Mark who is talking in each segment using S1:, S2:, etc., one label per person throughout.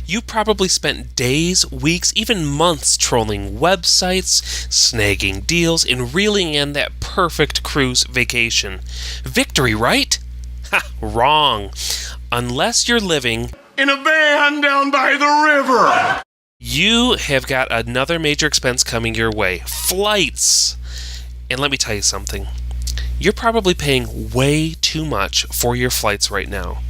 S1: You probably spent days, weeks, even months trolling websites, snagging deals, and reeling in that perfect cruise vacation. Victory, right? Ha, wrong. Unless you're living
S2: in a van down by the river.
S1: You have got another major expense coming your way. Flights. And let me tell you something. You're probably paying way too much for your flights right now.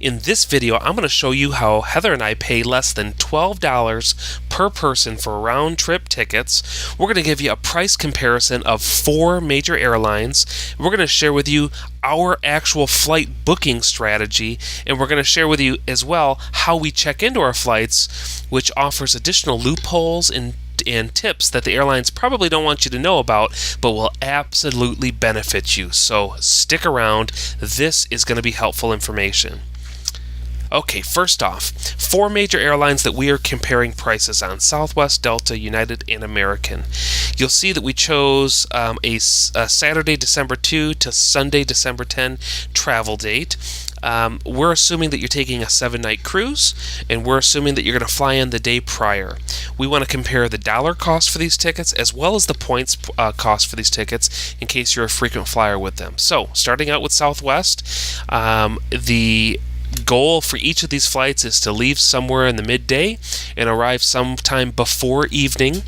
S1: In this video, I'm going to show you how Heather and I pay less than $12 per person for round-trip tickets. We're going to give you a price comparison of 4 major airlines. We're going to share with you our actual flight booking strategy, and we're going to share with you as well how we check into our flights, which offers additional loopholes and tips that the airlines probably don't want you to know about, but will absolutely benefit you. So stick around. This is going to be helpful information. Okay, first off, 4 major airlines that we are comparing prices on: Southwest, Delta, United, and American. You'll see that we chose a Saturday, December 2 to Sunday, December 10 travel date. We're assuming that you're taking a 7-night cruise, and we're assuming that you're going to fly in the day prior. We want to compare the dollar cost for these tickets as well as the points cost for these tickets in case you're a frequent flyer with them. So, starting out with Southwest, the goal for each of these flights is to leave somewhere in the midday and arrive sometime before evening,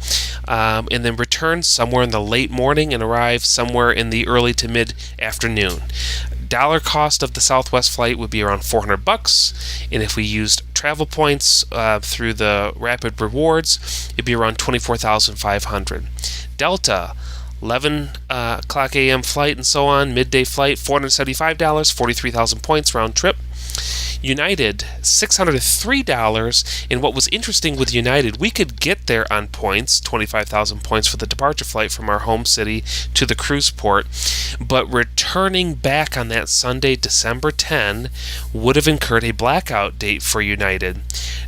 S1: and then return somewhere in the late morning and arrive somewhere in the early to mid-afternoon. Dollar cost of the Southwest flight would be around $400, and if we used travel points through the Rapid Rewards, it'd be around $24,500. Delta, 11 o'clock a.m. flight and so on, midday flight, $475, 43,000 points round trip. United, $603, and what was interesting with United, we could get there on points, 25,000 points for the departure flight from our home city to the cruise port, but returning back on that Sunday, December 10, would have incurred a blackout date for United.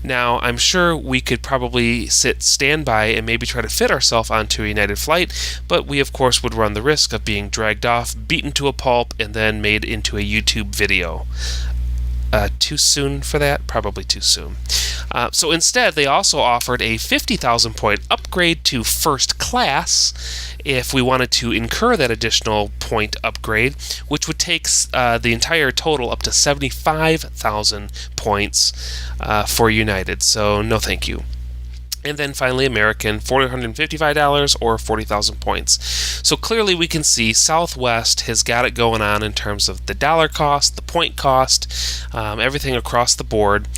S1: Now, I'm sure we could probably sit standby and maybe try to fit ourselves onto a United flight, but we of course would run the risk of being dragged off, beaten to a pulp, and then made into a YouTube video. Too soon for that? Probably too soon. So instead, they also offered a 50,000 point upgrade to first class if we wanted to incur that additional point upgrade, which would take the entire total up to 75,000 points for United. So no thank you. And then finally, American, $455 or 40,000 points. So clearly we can see Southwest has got it going on in terms of the dollar cost, the point cost, everything across the board.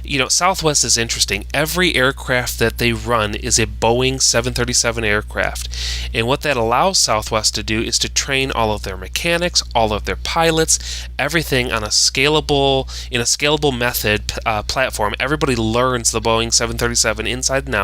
S1: You know, Southwest is interesting. Every aircraft that they run is a Boeing 737 aircraft. And what that allows Southwest to do is to train all of their mechanics, all of their pilots, everything on a scalable method platform. Everybody learns the Boeing 737 inside and out.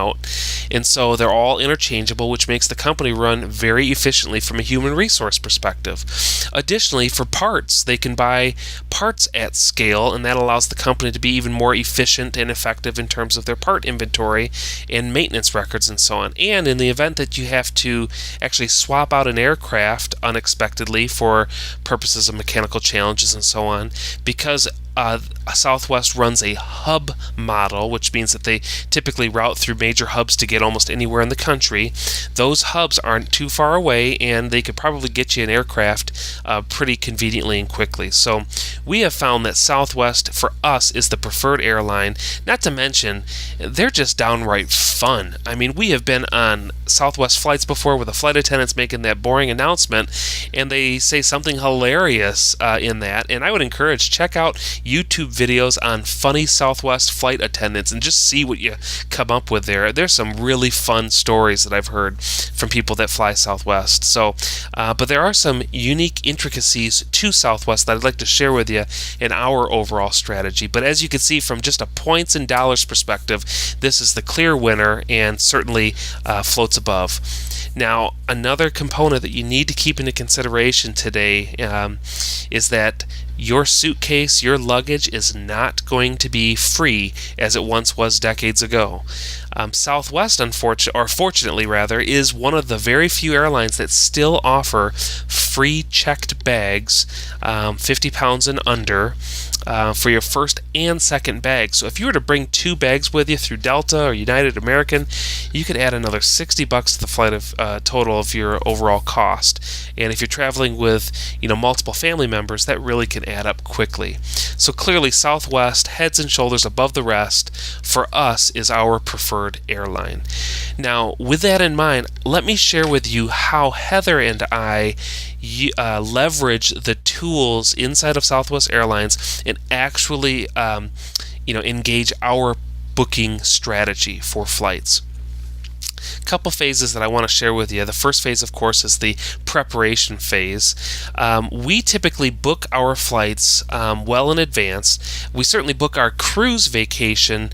S1: And so they're all interchangeable, which makes the company run very efficiently from a human resource perspective. Additionally, for parts, they can buy parts at scale, and that allows the company to be even more efficient and effective in terms of their part inventory and maintenance records and so on. And in the event that you have to actually swap out an aircraft unexpectedly for purposes of mechanical challenges and so on, because Southwest runs a hub model, which means that they typically route through major hubs to get almost anywhere in the country. Those hubs aren't too far away, and they could probably get you an aircraft pretty conveniently and quickly. So we have found that Southwest, for us, is the preferred airline. Not to mention, they're just downright fun. I mean, we have been on Southwest flights before with the flight attendants making that boring announcement, and they say something hilarious in that. And I would encourage, check out YouTube videos on funny Southwest flight attendants and just see what you come up with there. There's some really fun stories that I've heard from people that fly Southwest. So, but there are some unique intricacies to Southwest that I'd like to share with you in our overall strategy. But as you can see from just a points and dollars perspective, this is the clear winner and certainly floats above. Now, another component that you need to keep into consideration today is that your suitcase, your luggage is not going to be free as it once was decades ago. Southwest, fortunately, is one of the very few airlines that still offer free checked bags, 50 pounds and under, for your first and second bag. So if you were to bring 2 bags with you through Delta or United American, you could add another $60 to the flight of total of your overall cost. And if you're traveling with multiple family members, that really can add up quickly. So clearly, Southwest, heads and shoulders above the rest, for us is our preferred airline. Now, with that in mind, let me share with you how Heather and I leverage the tools inside of Southwest Airlines and actually engage our booking strategy for flights. Couple phases that I want to share with you. The first phase, of course, is the preparation phase. We typically book our flights well in advance. We certainly book our cruise vacation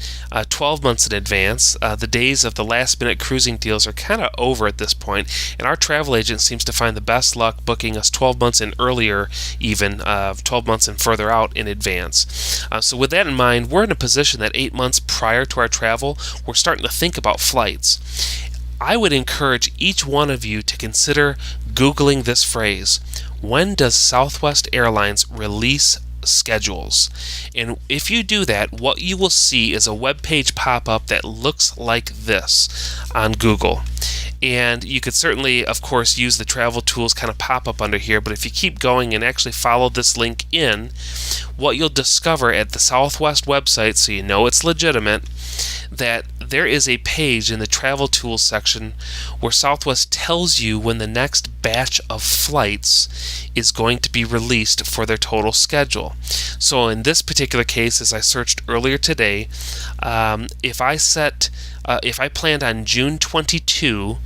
S1: 12 months in advance. The days of the last-minute cruising deals are kind of over at this point, and our travel agent seems to find the best luck booking us 12 months in earlier, even 12 months and further out in advance. So with that in mind, we're in a position that 8 months prior to our travel, we're starting to think about flights. I would encourage each one of you to consider Googling this phrase: when does Southwest Airlines release schedules? And if you do that, what you will see is a web page pop up that looks like this on Google. And you could certainly, of course, use the travel tools kind of pop up under here, but if you keep going and actually follow this link in, what you'll discover at the Southwest website, so you know it's legitimate, that there is a page in the travel tools section where Southwest tells you when the next batch of flights is going to be released for their total schedule. So in this particular case, as I searched earlier today, if I planned on June 22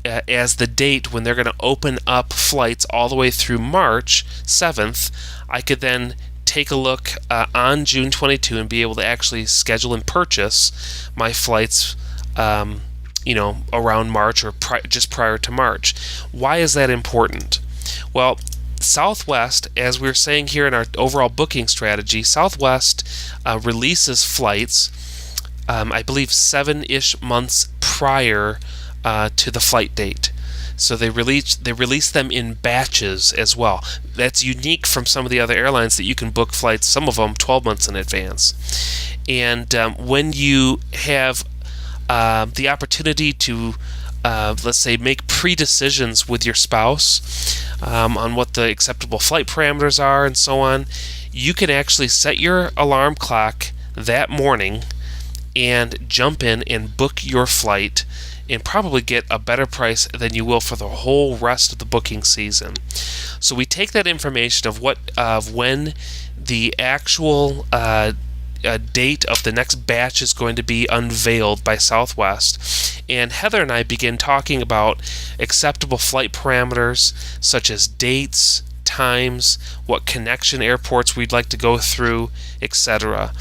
S1: as the date when they're going to open up flights all the way through March 7th, I could then take a look on June 22 and be able to actually schedule and purchase my flights around March or just prior to March. Why is that important? Well, Southwest, as we were saying here in our overall booking strategy, Southwest releases flights, I believe 7-ish months prior to the flight date. So they release them in batches as well. That's unique from some of the other airlines that you can book flights, some of them 12 months in advance. And when you have the opportunity to, let's say, make pre-decisions with your spouse on what the acceptable flight parameters are and so on, you can actually set your alarm clock that morning and jump in and book your flight and probably get a better price than you will for the whole rest of the booking season. So we take that information of when the actual date of the next batch is going to be unveiled by Southwest, and Heather and I begin talking about acceptable flight parameters such as dates, times, what connection airports we'd like to go through, etc.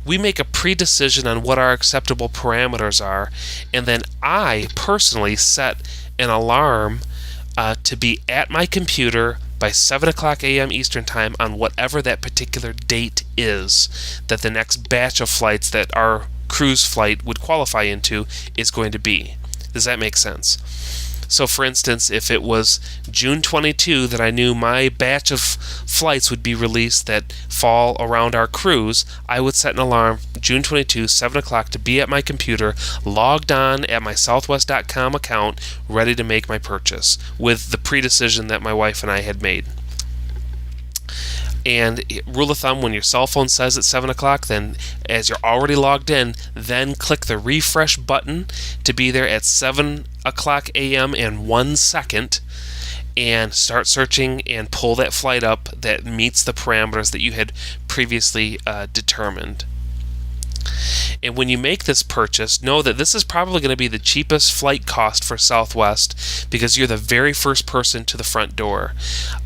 S1: We make a pre-decision on what our acceptable parameters are, and then I personally set an alarm to be at my computer by 7 o'clock a.m. Eastern Time on whatever that particular date is that the next batch of flights that our cruise flight would qualify into is going to be. Does that make sense? So for instance, if it was June 22 that I knew my batch of flights would be released that fall around our cruise, I would set an alarm June 22, 7 o'clock to be at my computer, logged on at my southwest.com account, ready to make my purchase with the pre-decision that my wife and I had made. And rule of thumb, when your cell phone says it's 7 o'clock, then as you're already logged in, then click the refresh button to be there at 7 o'clock a.m. and 1 second and start searching and pull that flight up that meets the parameters that you had previously determined. And when you make this purchase, know that this is probably going to be the cheapest flight cost for Southwest because you're the very first person to the front door.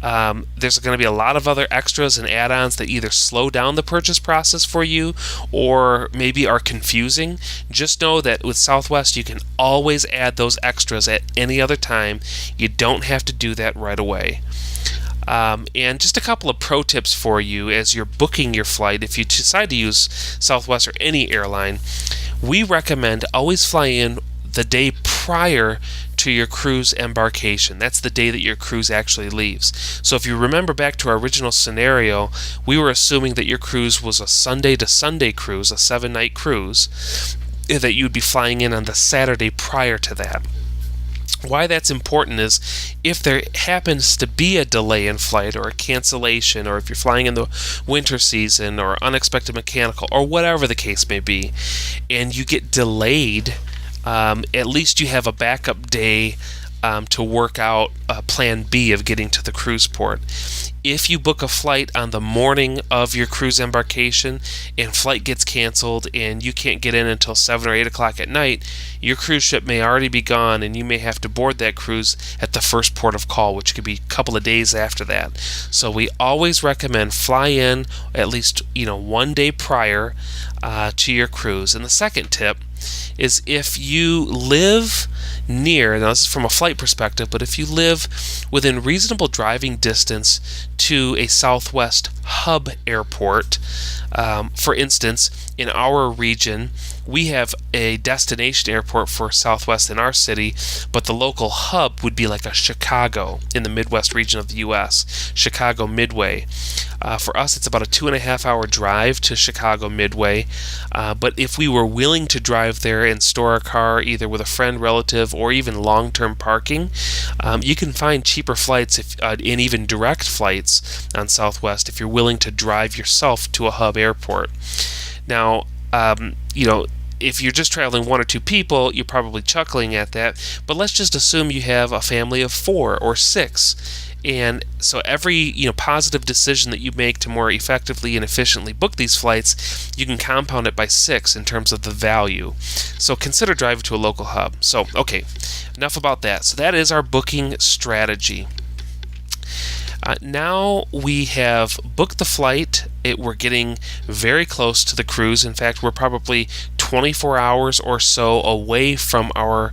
S1: There's going to be a lot of other extras and add-ons that either slow down the purchase process for you or maybe are confusing. Just know that with Southwest, you can always add those extras at any other time. You don't have to do that right away. And just a couple of pro tips for you as you're booking your flight. If you decide to use Southwest or any airline, we recommend always fly in the day prior to to your cruise embarkation. That's the day that your cruise actually leaves. So if you remember back to our original scenario, we were assuming that your cruise was a Sunday to Sunday cruise, a 7-night cruise, that you would be flying in on the Saturday prior to that. Why that's important is if there happens to be a delay in flight or a cancellation, or if you're flying in the winter season or unexpected mechanical or whatever the case may be, and you get delayed, at least you have a backup day to work out plan B of getting to the cruise port. If you book a flight on the morning of your cruise embarkation and flight gets canceled and you can't get in until 7 or 8 o'clock at night, your cruise ship may already be gone and you may have to board that cruise at the first port of call, which could be a couple of days after that. So we always recommend fly in at least 1 day prior to your cruise. And the second tip is if you live near, now this is from a flight perspective, but if you live within reasonable driving distance to a Southwest hub airport, for instance, in our region, we have a destination airport for Southwest in our city, but the local hub would be like a Chicago in the Midwest region of the U.S., Chicago Midway. For us, it's about a 2.5-hour drive to Chicago Midway, but if we were willing to drive there and store a car either with a friend, relative, or even long-term parking, you can find cheaper flights and even direct flights on Southwest if you're willing to drive yourself to a hub airport. Now, if you're just traveling 1 or 2 people, you're probably chuckling at that, but let's just assume you have a family of 4 or 6. And so every positive decision that you make to more effectively and efficiently book these flights, you can compound it by 6 in terms of the value. So consider driving to a local hub. So, okay, enough about that. So that is our booking strategy. Now we have booked the flight. We're getting very close to the cruise. In fact, we're probably 24 hours or so away from our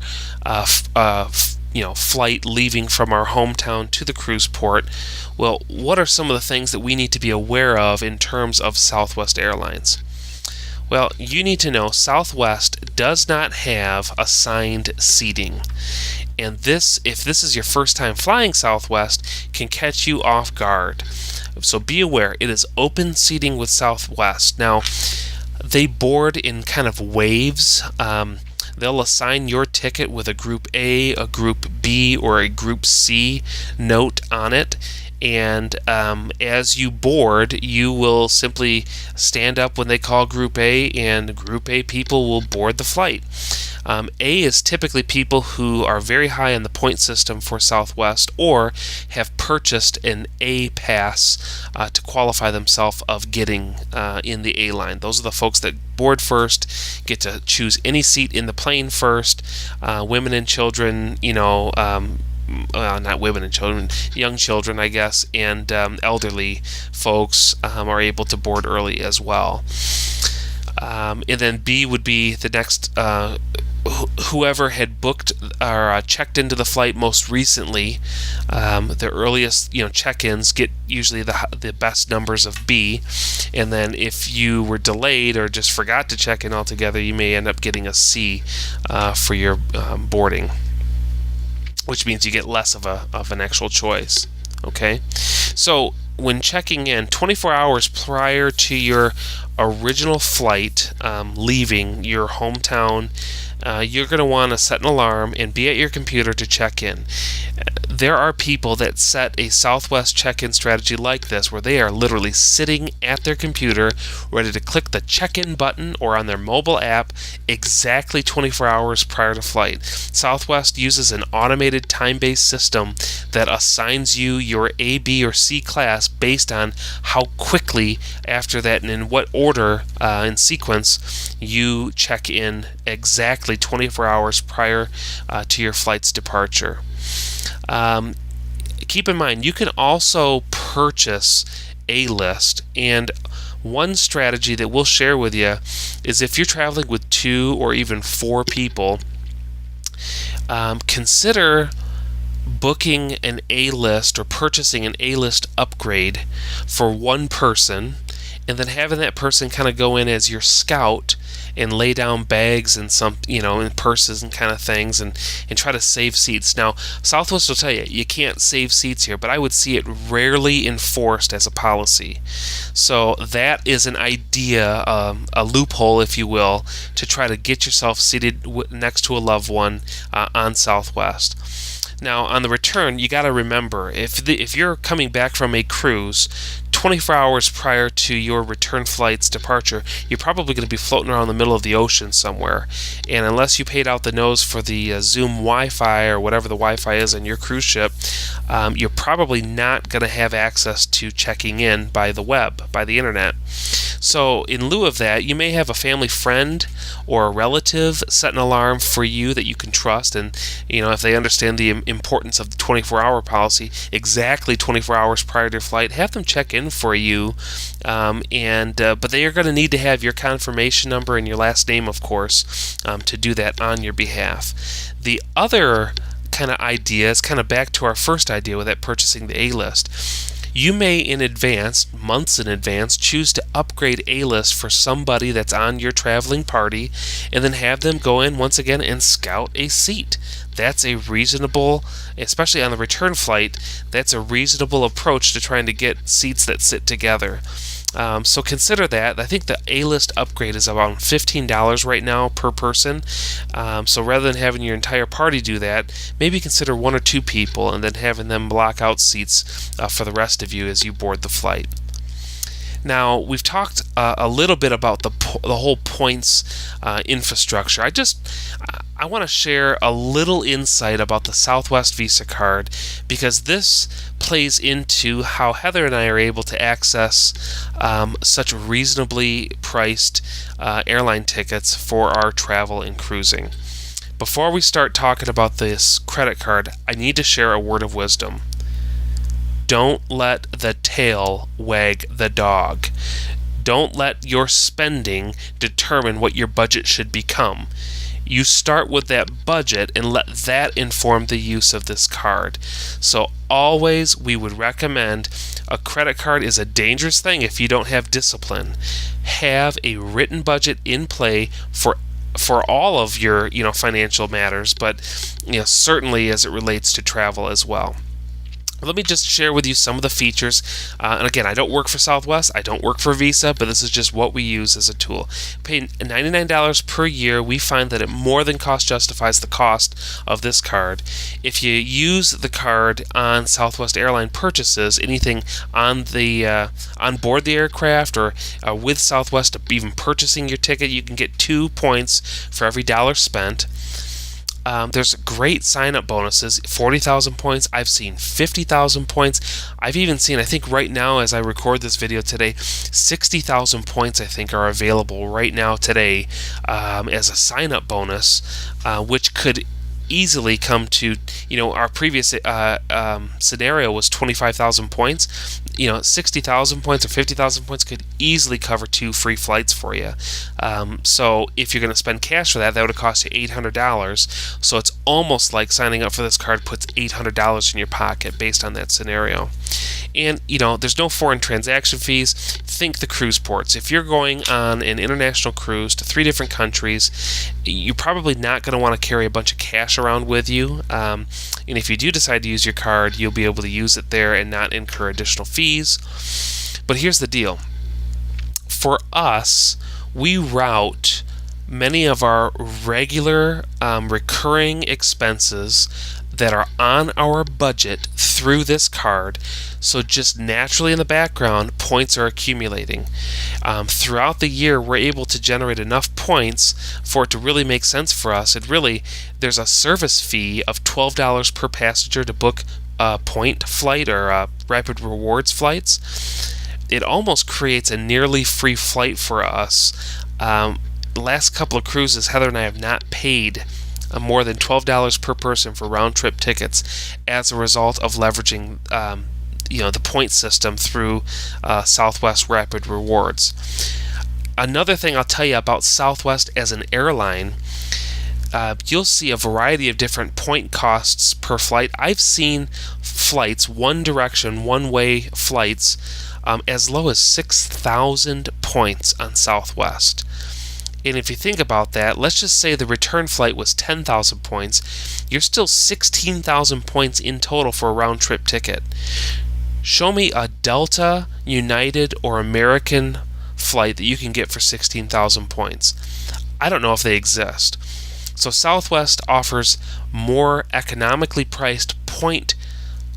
S1: flight leaving from our hometown to the cruise port. Well, what are some of the things that we need to be aware of in terms of Southwest Airlines? Well, you need to know Southwest does not have assigned seating. And this, if this is your first time flying Southwest, can catch you off guard. So be aware, it is open seating with Southwest. Now, they board in kind of waves. They'll assign your ticket with a Group A, a Group B, or a Group C note on it. And as you board, you will simply stand up when they call Group A, and Group A people will board the flight. A is typically people who are very high on the point system for Southwest or have purchased an A pass to qualify themselves of getting in the A line. Those are the folks that board first, get to choose any seat in the plane first. Women and children, not women and children, young children, I guess, and elderly folks are able to board early as well. And then B would be the next, whoever had booked or checked into the flight most recently. The earliest check-ins get usually the best numbers of B, and then if you were delayed or just forgot to check in altogether, you may end up getting a C for your boarding, which means you get less of an actual choice. Okay, so when checking in 24 hours prior to your original flight leaving your hometown, you're going to want to set an alarm and be at your computer to check in. There are people that set a Southwest check-in strategy like this, where they are literally sitting at their computer ready to click the check-in button or on their mobile app exactly 24 hours prior to flight. Southwest uses an automated time-based system that assigns you your A, B, or C class based on how quickly after that and in what order in sequence you check in exactly 24 hours prior to your flight's departure. Keep in mind, you can also purchase a list, and one strategy that we'll share with you is if you're traveling with 2 or even 4 people, consider booking an A-list or purchasing an A-list upgrade for one person, and then having that person kind of go in as your scout and lay down bags and some, and purses and kind of things, and try to save seats. Now, Southwest will tell you you can't save seats here, but I would see it rarely enforced as a policy. So that is an idea, a loophole, if you will, to try to get yourself seated next to a loved one on Southwest. Now, on the return, you got to remember, if you're coming back from a cruise 24 hours prior to your return flight's departure, you're probably going to be floating around the middle of the ocean somewhere. And unless you paid out the nose for the Zoom Wi-Fi or whatever the Wi-Fi is on your cruise ship, you're probably not going to have access to checking in by the web, by the internet. So in lieu of that, you may have a family friend or a relative set an alarm for you that you can trust, and if they understand the importance of the 24-hour policy, exactly 24 hours prior to your flight, have them check in for you, but they are going to need to have your confirmation number and your last name, of course, to do that on your behalf. The other kind of idea is kind of back to our first idea with that purchasing the A-list. You may, in advance, months in advance, choose to upgrade A-list for somebody that's on your traveling party, and then have them go in once again and scout a seat. That's a reasonable, especially on the return flight, that's a reasonable approach to trying to get seats that sit together. So consider that. I think the A-list upgrade is around $15 right now per person. So rather than having your entire party do that, maybe consider one or two people and then having them block out seats for the rest of you as you board the flight. Now, we've talked a little bit about the whole points infrastructure. I want to share a little insight about the Southwest Visa card, because this plays into how Heather and I are able to access such reasonably priced airline tickets for our travel and cruising. Before we start talking about this credit card, I need to share a word of wisdom. Don't let the tail wag the dog. Don't let your spending determine what your budget should become. You start with that budget and let that inform the use of this card. So always we would recommend, a credit card is a dangerous thing if you don't have discipline. Have a written budget in play for all of your financial matters, but certainly as it relates to travel as well. Let me just share with you some of the features. And again, I don't work for Southwest, I don't work for Visa, but this is just what we use as a tool. Paying $99 per year, we find that it more than cost justifies the cost of this card. If you use the card on Southwest airline purchases, anything on board the aircraft or with Southwest, even purchasing your ticket, you can get 2 points for every dollar spent. There's great sign-up bonuses, 40,000 points. I've seen 50,000 points. I've even seen, I think right now as I record this video today, 60,000 points I think are available right now today as a sign-up bonus, which could easily come to, our previous scenario was 25,000 points. 60,000 points or 50,000 points could easily cover 2 free flights for you. So if you're going to spend cash for that would have cost you $800. So it's almost like signing up for this card puts $800 in your pocket based on that scenario. And, there's no foreign transaction fees. Think the cruise ports. If you're going on an international cruise to 3 different countries, you're probably not going to want to carry a bunch of cash around with you. And if you do decide to use your card, you'll be able to use it there and not incur additional fees. But here's the deal. For us, we route many of our regular recurring expenses that are on our budget through this card, so just naturally in the background points are accumulating. Throughout the year we're able to generate enough points for it to really make sense for us. There's a service fee of $12 per passenger to book a point flight or rapid rewards flights. It almost creates a nearly free flight for us. The last couple of cruises, Heather and I have not paid more than $12 per person for round-trip tickets as a result of leveraging the point system through Southwest Rapid Rewards. Another thing I'll tell you about Southwest as an airline, you'll see a variety of different point costs per flight. I've seen flights, one-direction, one-way flights, as low as 6,000 points on Southwest. And if you think about that, let's just say the return flight was 10,000 points. You're still 16,000 points in total for a round-trip ticket. Show me a Delta, United, or American flight that you can get for 16,000 points. I don't know if they exist. So Southwest offers more economically priced point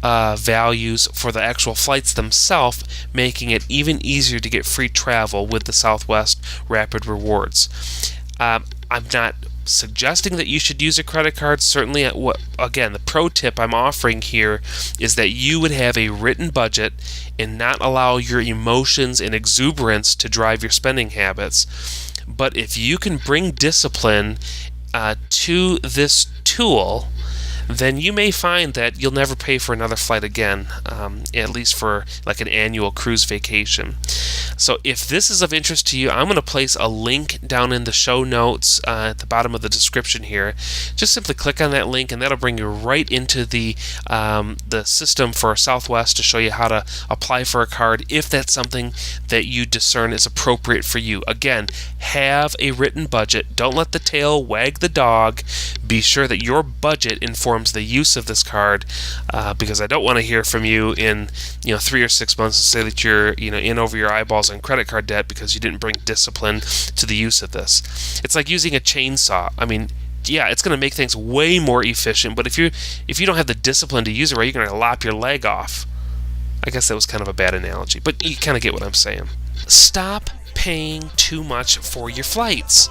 S1: values for the actual flights themselves, making it even easier to get free travel with the Southwest Rapid Rewards. I'm not suggesting that you should use a credit card. Certainly, again, the pro tip I'm offering here is that you would have a written budget and not allow your emotions and exuberance to drive your spending habits. But if you can bring discipline to this tool, then you may find that you'll never pay for another flight again, at least for like an annual cruise vacation. So if this is of interest to you, I'm going to place a link down in the show notes at the bottom of the description here. Just simply click on that link, and that'll bring you right into the system for Southwest to show you how to apply for a card if that's something that you discern is appropriate for you. Again, have a written budget. Don't let the tail wag the dog. Be sure that your budget informs the use of this card, because I don't want to hear from you in 3 or 6 months and say that you're in over your eyeballs on credit card debt because you didn't bring discipline to the use of this. It's like using a chainsaw. I mean, yeah, it's going to make things way more efficient, but if you don't have the discipline to use it right, you're going to lop your leg off. I guess that was kind of a bad analogy, but you kind of get what I'm saying. Stop paying too much for your flights.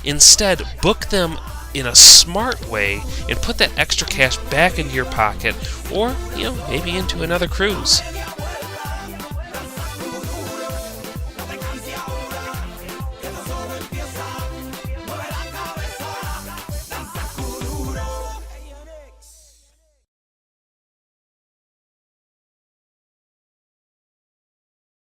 S1: Instead, book them in a smart way and put that extra cash back into your pocket, or maybe into another cruise.